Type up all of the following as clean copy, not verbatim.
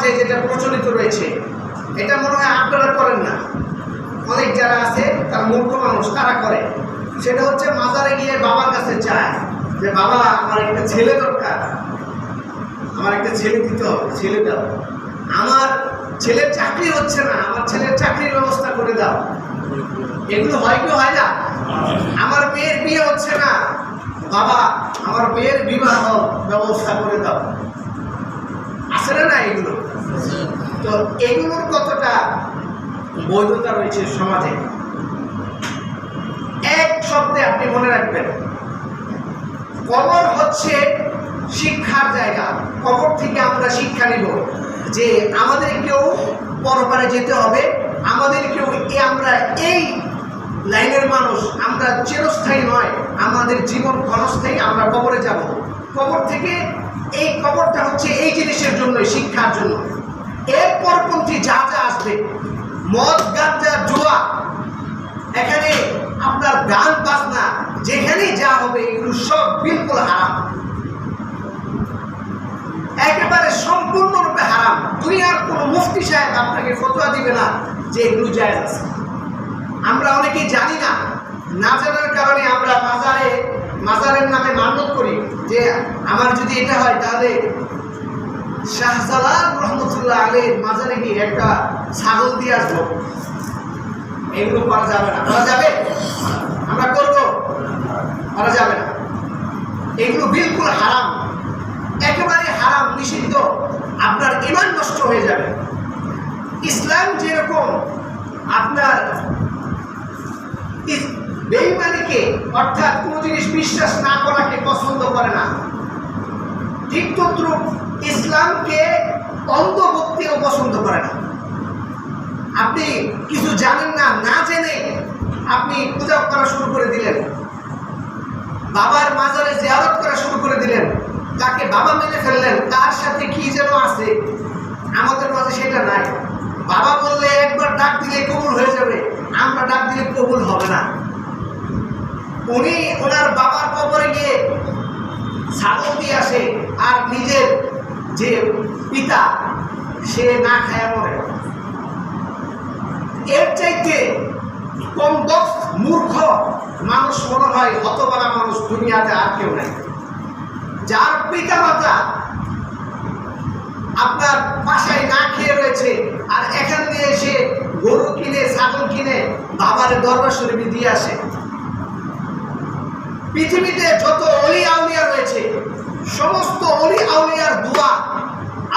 সমাজে যেটা প্রচলিত রয়েছে, এটা মনে হয় আপনারা করেন না, অনেক যারা আছে তার মূর্খ মানুষ তারা করে। সেটা হচ্ছে মাজারে গিয়ে বাবার কাছে চায় যে বাবা আমার একটা ছেলে দরকার, আমার একটা ছেলে দিতে হবে, ছেলে দাও, আমার ছেলের চাকরি হচ্ছে না, আমার ছেলের চাকরির ব্যবস্থা করে দাও। এগুলো হয় কি হয় না? আমার মেয়ের বিয়ে হচ্ছে না, বাবা আমার মেয়ের বিবাহ ব্যবস্থা করে দাও। আসলে না এগুলো? তো এগুলোর কতটা বৈধতা রয়েছে সমাজে? এক শব্দে আপনি মনে রাখবেন, কবর হচ্ছে শিক্ষার জায়গা। কবর থেকে আমরা শিক্ষা নিব যে আমাদেরকেও পরপারে যেতে হবে, আমাদেরকেও আমরা এই লাইনের মানুষ, আমরা চিরস্থায়ী নয়, আমাদের জীবন ক্ষণস্থায়ী, আমরা কবরে যাব। কবর থেকে এই কবরটা হচ্ছে এই জিনিসের জন্য, শিক্ষার জন্য। এর পরপন্থী যা যা আসবে, মদ গাঁজা জুয়া, এখানে আপনার গান বাজনা, যেখানেই যা হবে এগুলো সব বিলকুল হারাম, একেবারে সম্পূর্ণরূপে হারাম। দুনিয়ার কোনো মুফতি সাহেব আপনাকে ফতোয়া দিবে না যে এগুলো জায়েজ আছে। আমরা অনেকেই জানি না, না জানার কারণে আমরা মাজারের নামে মান্যত করি যে আমার যদি এটা হয় তাহলে শাহজালাল রহমতুল্লাহ আলাইহির মাজারে গিয়ে একটা ছাগল দিয়ে আসবো। এগুলো করা যাবে না। করা যাবে? আমরা করবো? করা যাবে না। এগুলো বিলকুল হারাম, একেবারে হারাম, নিষিদ্ধ। আপনার ঈমান নষ্ট হয়ে যাবে। ইসলাম যেরকম আপনার বেঈমানিকে, অর্থাৎ কোনো জিনিস বিশ্বাস না করাকে পছন্দ করে না, ঠিক তদ্রুপ ইসলামকে অন্ধভক্তিও পছন্দ করে না। আপনি কিছু জানেন না, না জেনে আপনি পূজা করা শুরু করে দিলেন, বাবার মাজারে জিয়ারত করা শুরু করে দিলেন, তাকে বাবা মেনে ফেললেন, তার সাথে কি যেন আছে, আমাদের মাঝে সেটা নাই। বাবা বললে একবার ডাক দিলে কবুল হয়ে যাবে, আমরা ডাক দিলে কবুল হবে না। উনি ওনার বাবার কবরে গিয়ে ছাগল দিয়ে আসে, আর নিজের যে পিতা সে না খায় মরে। এর চাইতে কম দক্ষ মূর্খ মানুষ মনে হয়, হতবারা মানুষ দুনিয়াতে আর কেউ নাই। যার পিতা মাতা আপনার বাসায় না খেয়ে রয়েছে, আর এখান দিয়ে এসে গরু কিনে, ছাগল কিনে বাবার দরবার শরীফে দিয়ে আসে। পৃথিবীতে যত অলি আউলিয়া রয়েছে, সমস্ত অলি আউলিয়ার দোয়া,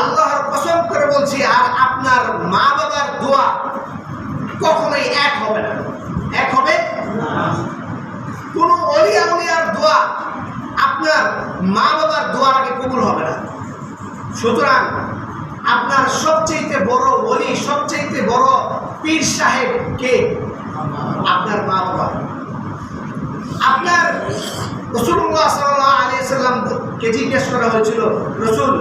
আল্লাহর কসম করে বলছি, আর আপনার মা বাবার দোয়া কখনোই এক হবে না। এক হবে না। কোন অলি আউলিয়ার দোয়া আপনার মা বাবার দোয়ার আগে কবুল হবে না। সুতরাং আপনার সবচেয়ে বড় ওলি, সবচেয়ে বড় পীর সাহেব কে? আপনার মা বাবা। আপনার রাসূলুল্লাহ সাল্লাল্লাহু আলাইহি সাল্লামকে জিজ্ঞেস করা হয়েছিল, রাসূল,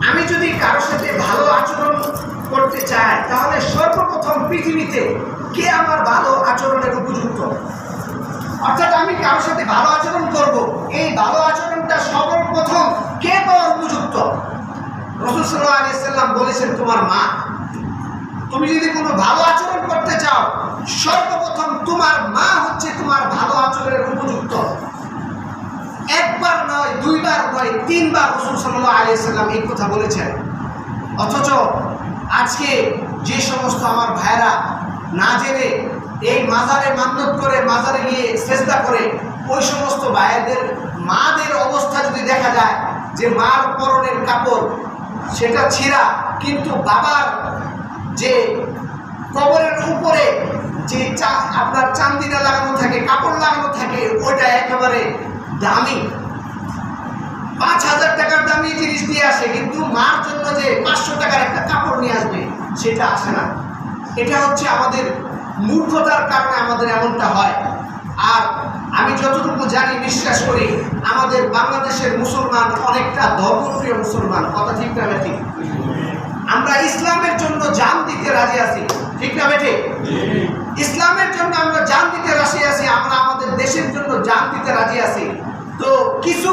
আমি যদি কারোর সাথে ভালো আচরণ করতে চাই তাহলে সর্বপ্রথম পৃথিবীতে কে আমার ভালো আচরণের উপযুক্ত? অর্থাৎ আমি কারোর সাথে ভালো আচরণ করব, এই ভালো আচরণটা সর্বপ্রথম কে পাওয়ার উপযুক্ত? রাসূল সাল্লাল্লাহু আলাইহি সাল্লাম বলেছেন, তোমার মা। তুমি যদি কোনো ভালো আচরণ করতে চাও, সর্বপ্রথম তোমার মা হচ্ছে তোমার ভালো আচরণের উপযুক্ত। একবার নয়, দুইবার নয়, তিনবার রাসূল সাল্লাল্লাহু আলাইহি সাল্লাম এই কথা বলেছেন। অথচ আজকে যে সমস্ত আমার ভাইরা না জেনে এই মাজারে মান্নত করে, মাজারে গিয়ে সেজদা করে, ওই সমস্ত ভাইদের মাদের অবস্থা যদি দেখা যায় যে মার পরনের কাপড় সেটা ছিঁড়া, কিন্তু বাবার যে কবরের উপরে যে আপনার চান্দিনা লাগানো থাকে, কাপড় লাগানো থাকে, ওইটা একেবারে দামি, ৫,০০০ টাকার দামি জিনিস দিয়ে আসে, কিন্তু মার জন্য যে ৫০০ টাকার একটা কাপড় নিয়ে আসবে সেটা আসে না। এটা হচ্ছে আমাদের মূর্খতার কারণে আমাদের এমনটা হয়। আর আমি যতটুকু জানি, বিশ্বাস করি, আমাদের বাংলাদেশের মুসলমান অনেকটা ধর্মপ্রিয় মুসলমান। কথা ঠিক না ঠিক? আমরা ইসলামের জন্য জান দিতে রাজি আছি, ঠিক না বেঠে? ইসলামের জন্য আমরা জান দিতে রাজি আছি, আমরা আমাদের দেশের জন্য জান দিতে রাজি আছি। তো কিছু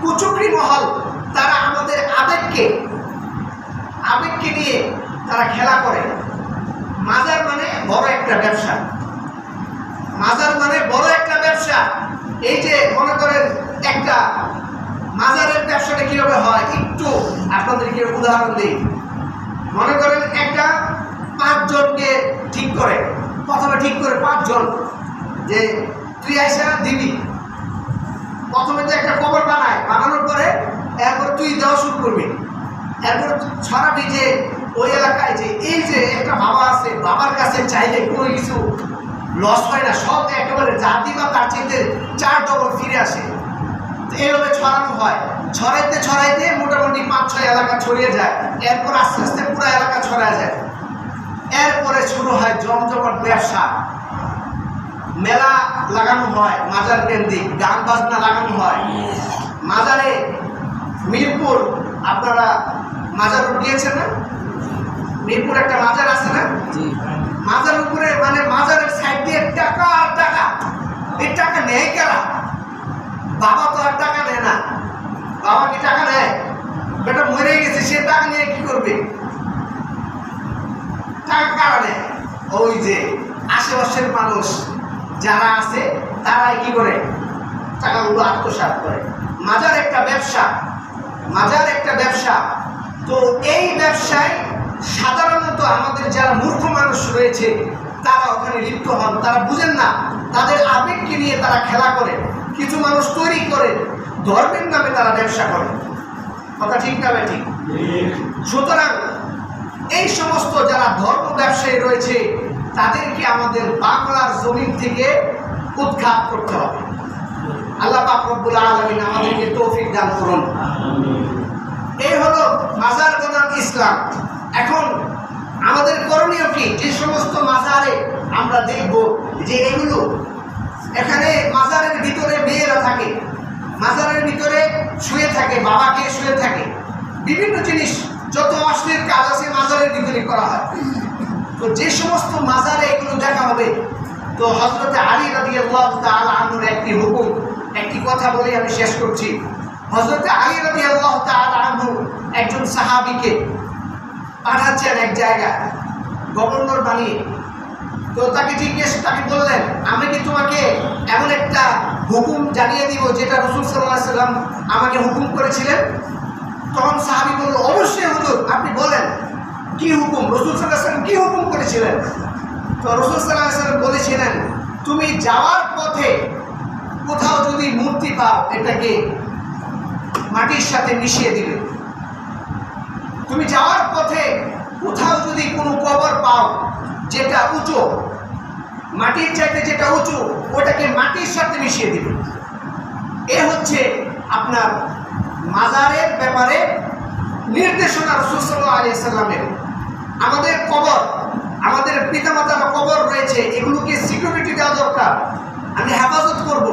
কুচক্রী মহল তারা আমাদের আবেগকে নিয়ে তারা খেলা করে। মাজার মানে বড় একটা ব্যবসা, মাজার মানে বড় একটা ব্যবসা। এই যে মনে করেন একটা মাজারের ব্যবসাটা কিভাবে হয় একটু আপনাদেরকে উদাহরণ দিই। মনে করেন একটা 5 জনকে ঠিক করে, প্রথমে ঠিক করে 5 জন যে তুই আইসা দিবি। প্রথমে তো একটা কবর বানায়, বানানোর পরে এরপর তুই দেওয়া শুরু করবি। এরপর ছড়াবি যে ওই এলাকায় যে এই যে একটা বাবা আছে, বাবার কাছে চাইলে কোনো কিছু লস হয় না, সব একেবারে যা দিবা তার চাইতে 4 ডবল ফিরে আসে। এইভাবে ছড়ানো হয়, ছড়াইতে ছড়াইতে মোটামুটি 5-6 এলাকা ছড়িয়ে যায়। এরপর আস্তে আস্তে পুরো এলাকা ছড়ায় যায়। এরপরে শুরু হয় জমজমাট ব্যবসা, মেলা লাগানো হয়, মাজার কেন্দ্রিক গান বাজনা লাগানো হয়। মাজারে মিরপুর, আপনারা মাজার গিয়েছেন না? মিরপুর একটা মাজার আছে না? মাজার উপরে মানে মাজারের সাইড দিয়ে টাকা আর টাকা, এই টাকা নেয় কারা? বাবা তো আর টাকা নেয় না। বাবা কি টাকা নেয়? বেটা মরে গেছে, সে টাকা নিয়ে কি করবে? টাকা কারা নেয়? ওই যে আশেপাশের মানুষ যারা আছে তারাই কি করে টাকাগুলো আত্মসাৎ করে। মাজার একটা ব্যবসা, মাজার একটা ব্যবসা। তো এই ব্যবসায় সাধারণত আমাদের যারা মূর্খ মানুষ রয়েছে তারা ওখানে লিপ্ত হন, তারা বুঝেন না, তাদের আবেগকে নিয়ে তারা খেলা করে। কিছু মানুষ তৈরি করে ধর্মের নামে তারা ব্যবসা করে। কথা ঠিক না ঠিক? সুতরাং এই সমস্ত যারা ধর্ম ব্যবসায়ী রয়েছে তাদেরকে আমাদের বাংলার জমিন থেকে উৎখাত করতে হবে। আল্লাহ পাক রব্বুল আলামিন আমাদেরকে তৌফিক দান করুন। এই হলো মাজার বনাম ইসলাম। এখন আমাদের করণীয় কি? যে সমস্ত মাজারে আমরা দেখব যে এগুলো, এখানে মাজারের ভিতরে মেয়েরা থাকে, মাজারের ভিতরে শুয়ে থাকে, বাবাকে শুয়ে থাকে, বিভিন্ন জিনিস যত অশ্লীল কাজ আছে মাজারের ভিতরে করা হয়। তো যে সমস্ত মাজারে এগুলো দেখা হবে, তো হযরত আলী রাদিয়াল্লাহু তাআলা আনহুর একটি হুকুম, একটি কথা বলে আমি শেষ করছি। হযরত আলী রাদিয়াল্লাহু তাআলা আনহু একজন সাহাবীকে পাঠাচ্ছেন এক জায়গায় গভর্নর বানিয়ে। তো তাকে বললেন, আমি কি তোমাকে এমন একটা হুকুম জানিয়ে দিব যেটা রাসূল সাল্লাল্লাহু আলাইহি ওয়াসাল্লাম আমাকে হুকুম করেছিলেন? তখন সাহাবী বলল, অবশ্যই হুজুর, আপনি বলেন কি হুকুম, রাসূল সাল্লাল্লাহু আলাইহি ওয়াসাল্লাম কি হুকুম করেছিলেন? তো রাসূল সাল্লাল্লাহু আলাইহি ওয়াসাল্লাম বলেছিলেন, তুমি যাওয়ার পথে কোথাও যদি মূর্তি পাও এটাকে মাটির সাথে মিশিয়ে দিবে। তুমি যাওয়ার পথে কোথাও যদি কোনো কবর পাও যেটা উঁচু, মাটির চাইতে যেটা উঁচু, ওটাকে মাটির সাথে মিশিয়ে দিবে। এ হচ্ছে আপনার মাজারের ব্যাপারে নির্দেশনা রাসূল সাল্লাল্লাহু আলাইহি ওয়াসাল্লামের। আমাদের কবর, আমাদের পিতামাতার কবর রয়েছে, এগুলোকে সিকিউরিটি দেওয়া দরকার। আমি হেফাজত করব,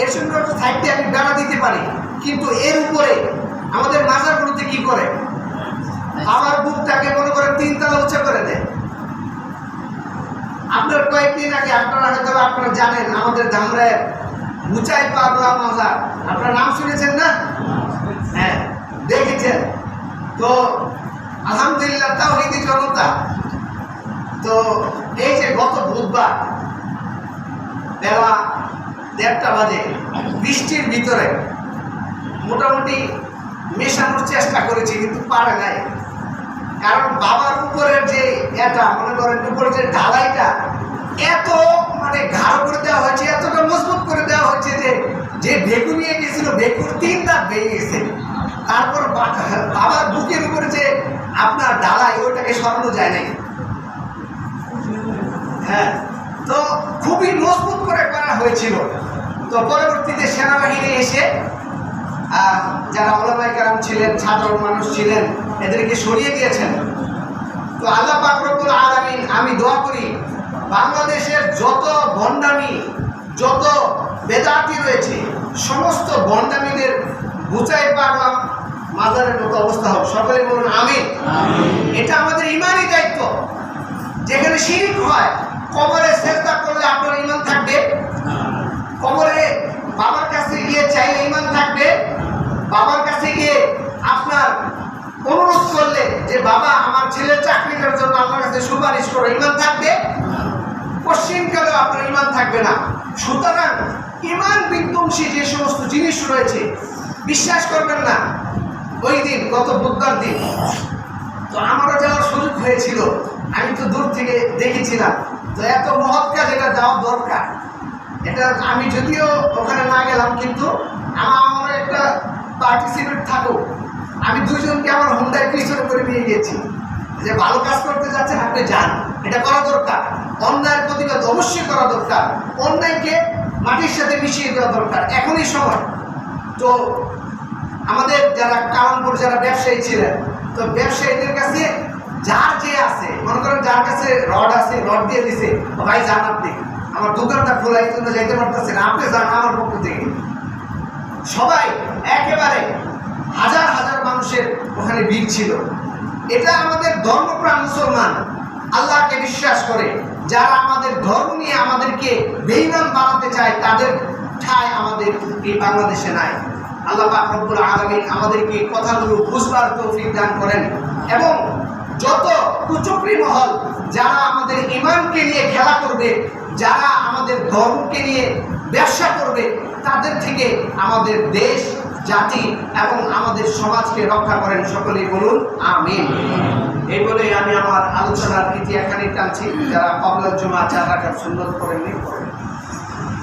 এর সঙ্গে সাইডে আমি বেড়া দিতে পারি, কিন্তু এর উপরে আমাদের মাজারগুলোতে কি করে? আমার বুকটাকে মনে করে 3 তলা উঁচা করে দেয়। আপনার কয়েকদিন আগে আপনারা হয়তো আপনারা জানেন আমাদের ধামরায় উঁচাই পাগলা মাজার, আপনারা নাম শুনেছেন না? হ্যাঁ, দেখেছেন তো। আলহামদুলিল্লাহ, তাওহীদি জনতা। তো এই যে গত বুধবার বেলা 1:30 বাজে বৃষ্টির ভিতরে মোটামুটি মেশানোর চেষ্টা করেছি, কিন্তু পারে নাই। কারণ বাবার উপরের যে এটা মনে করেন উপরে যে ঢালাইটা এত মানে ঘাড় করে দেওয়া হয়েছে, এতটা মজবুত করে দেওয়া হয়েছে যে ভেকু নিয়ে গেছিল, ভেকুর 3 দাঁত ভেঙে গেছে। তারপর বাবার বুকের উপরে যে আপনার ঢালাই, ওইটাকে সরানো যায় নাই। হ্যাঁ, তো খুবই মজবুত করে করা হয়েছিল। তো পরবর্তীতে সেনাবাহিনী এসে যারা ওলামায়ে কেরাম ছিলেন, সাধারণ মানুষ ছিলেন, এদেরকে সরিয়ে দিয়েছেন। তো আল্লাহ পাক রব্বুল আলামিন, আমি দোয়া করি বাংলাদেশের যত ভণ্ডামি, যত বেদাতি রয়েছে, সমস্ত ভণ্ডামিদের বুঝাই পাগলা মাজারের মতো অবস্থা হোক। সকলে বলুন আমিন। এটা আমাদের ইমানি দায়িত্ব। যেখানে শিরক হয়, কবরে সেজদা করলে আপনার ঈমান থাকবে? কবরে বাবার কাছে গিয়ে চাইলে ঈমান থাকবে? বাবার কাছে গিয়ে আপনার অনুরোধ করলে যে বাবা আমার ছেলের চাকরিটার জন্য আল্লাহর কাছে সুপারিশ করো, ঈমান থাকবে? পশ্চিমকালেও আপনার ঈমান থাকবে না। সুতরাং ঈমান বিধ্বংসী যে সমস্ত জিনিস রয়েছে বিশ্বাস করবেন না। ওই দিন গত বুধবার দিন তো আমারও যাওয়ার সুযোগ হয়েছিল, আমি তো দূর থেকে দেখেছিলাম। তো এত মহৎ কাজ, এটা যাওয়া দরকার। এটা আমি যদিও ওখানে না গেলাম, কিন্তু আমার একটা পার্টিসিপেট থাকুক। আমি দুজনকে আমার হুন্ডায় পিছনে করে নিয়ে গেছি যে ভালো কাজ করতে যাচ্ছেন আপনি যান, এটা করা দরকার। অন্যায়ের প্রতিবাদ অবশ্যই করা দরকার, অন্যায়কে মাটির সাথে মিশিয়ে দেওয়া দরকার, এখনই সময়। তো আমাদের যারা কারণপুর যারা ব্যবসায়ী ছিলেন, তো ব্যবসায়ীদের কাছে যার যে আছে, মনে করেন যার কাছে রড আছে, রড দিয়ে দিছে, ভাই যান আপনি, আমার দোকানটা খোলাই জন্য যাইতে পারতেছেন, আপনি যান আমার পক্ষ থেকে। সবাই একেবারে হাজার হাজার মানুষের ওখানে ভিড় ছিল। এটা আমাদের ধর্মপ্রাণ মুসলমান, আল্লাহকে বিশ্বাস করে যারা আমাদের ধর্ম নিয়ে আমাদেরকে বেঈমান বানাতে চায়, তাদের ঠাঁই আমাদের এই বাংলাদেশে নাই। আল্লাহ পাক রব্বুল আলামিন আমাদেরকে কথাগুলো বুঝবার তৌফিক দান করেন, এবং যত কুচক্রী মহল যারা আমাদের ঈমানকে নিয়ে খেলা করবে, যারা আমাদের ধর্মকে নিয়ে ব্যবসা করবে, তাদের থেকে আমাদের দেশ, জাতি এবং আমাদের সমাজকে রক্ষা করেন। সকলেই বলুন আমিন। এই বলে আমি আমার আলোচনার ইতি এখানেই টানছি। যারা ক্বাবলাল জুমা 4 রাকাত সুন্নত করেননি,